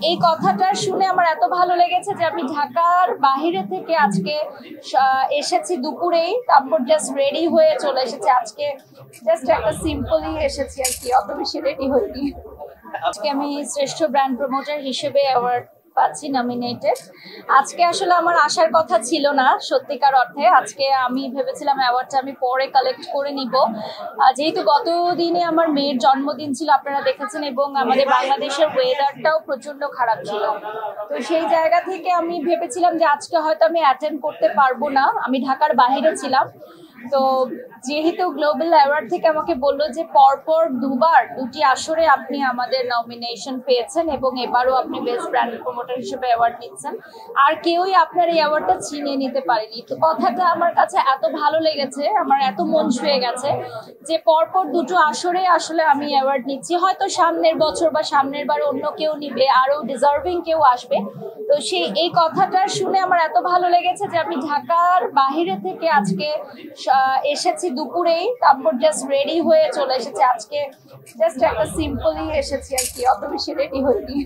এই কথাটা শুনে আমার এত ভালো লেগেছে যে আমি ঢাকার বাইরে থেকে আজকে এসেছি দুপুরেই, তারপর জাস্ট রেডি হয়ে চলে এসেছি। আজকে জাস্ট একটা সিম্পলি এসেছি আর কি, অত বেশি রেডি হইনি। আজকে আমি শ্রেষ্ঠ ব্র্যান্ড প্রমোটার হিসেবে অ্যাওয়ার্ড পাচ্ছি, নমিনেটেড। আজকে আসলে আমার আসার কথা ছিল না সত্যিকার অর্থে। আজকে আমি ভেবেছিলাম অ্যাওয়ার্ডটা আমি পরে কালেক্ট করে নিব, যেহেতু গত দিনে আমার মেয়ের জন্মদিন ছিল, আপনারা দেখেছেন, এবং আমাদের বাংলাদেশের ওয়েদারটাও প্রচন্ড খারাপ ছিল। তো সেই জায়গা থেকে আমি ভেবেছিলাম যে আজকে হয়তো আমি অ্যাটেন্ড করতে পারবো না, আমি ঢাকার বাইরে ছিলাম। তো যেহেতু গ্লোবাল অ্যাওয়ার্ড থেকে আমাকে বললো যে পরপর দুটি আসরে আপনি আমাদের নমিনেশন পেয়েছেন এবং এবারও আপনি বেস্ট ব্র্যান্ড প্রমোটার হিসেবে অ্যাওয়ার্ড নিচ্ছেন, আর কেউই আপনার এই অ্যাওয়ার্ডটা ছিনিয়ে নিতে পারেনি। তো কথাটা আমার কাছে এত ভালো লেগেছে, আমার এত মন ছুঁয়ে গেছে যে পরপর দুটো আসরে আসলে আমি অ্যাওয়ার্ড নিচ্ছি। হয়তো সামনের বছর বা সামনের বার অন্য কেউ নিবে, আরো ডিজার্ভিং কেউ আসবে। তো এই কথাটা শুনে আমার এত ভালো লেগেছে যে আমি ঢাকার বাইরে থেকে আজকে এসেছি দুপুরেই, তারপর জাস্ট রেডি হয়ে চলে এসেছি। আজকে জাস্ট একটা সিম্পলি এসেছি আর কি, অত বেশি রেডি হইনি।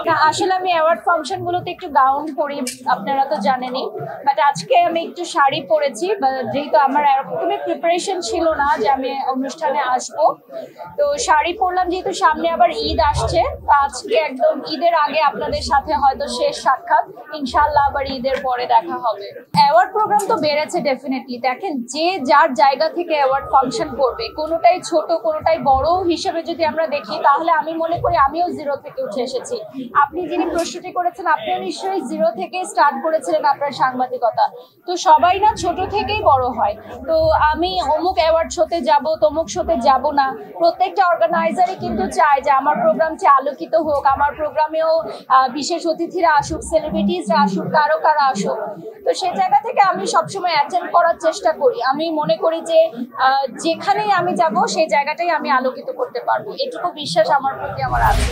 না, আসলে আমি অ্যাওয়ার্ড ফাংশন গুলোতে একটু গাউন পরি, আপনারা তো জানেনই, বাট আজকে আমি একটু শাড়ি পরেছি, যেহেতু আমার এরকমই প্রিপারেশন ছিল না যে আমি অনুষ্ঠানে আসবো। তো শাড়ি পরলাম, যেহেতু সামনে আবার ঈদ আসছে। তো আজকে একদম ঈদের আগে আপনাদের সাথে হয়তো শেষ সাক্ষাৎ, ইনশাল্লাহ আবার ঈদের পরে দেখা হবে। অ্যাওয়ার্ড প্রোগ্রাম তো বেড়েছে ডেফিনেটলি। দেখেন, যে যার জায়গা থেকে অ্যাওয়ার্ড ফাংশন করবে, কোনোটাই ছোট কোনোটাই বড় হিসেবে যদি আমরা দেখি, তাহলে আমি মনে করি আমিও জিরো থেকে উঠে এসেছি। আপনি যিনি প্রশ্নটি করেছেন, আপনিও নিশ্চয়ই জিরো থেকে স্টার্ট করেছিলেন আপনার সাংবাদিকতা। তো সবাই না ছোট থেকেই বড় হয়। তো আমি অমুক অ্যাওয়ার্ড শোতে যাব, তমুক শোতে যাব না। প্রত্যেকটা অর্গানাইজারই কিন্তু চায় যে আমার প্রোগ্রামটি আলোকিত হোক, আমার প্রোগ্রামেও বিশেষ অতিথিরা আসুক, সেলিব্রিটিসরা আসুক, কারা আসুক। তো সে জায়গা থেকে আমি সবসময় অ্যাটেন্ড করার চেষ্টা করি। আমি মনে করি যে যেখানেই আমি যাব সেই জায়গাটাই আমি আলোকিত করতে পারবো, এটুকু বিশ্বাস আমার প্রতি আমার আছে।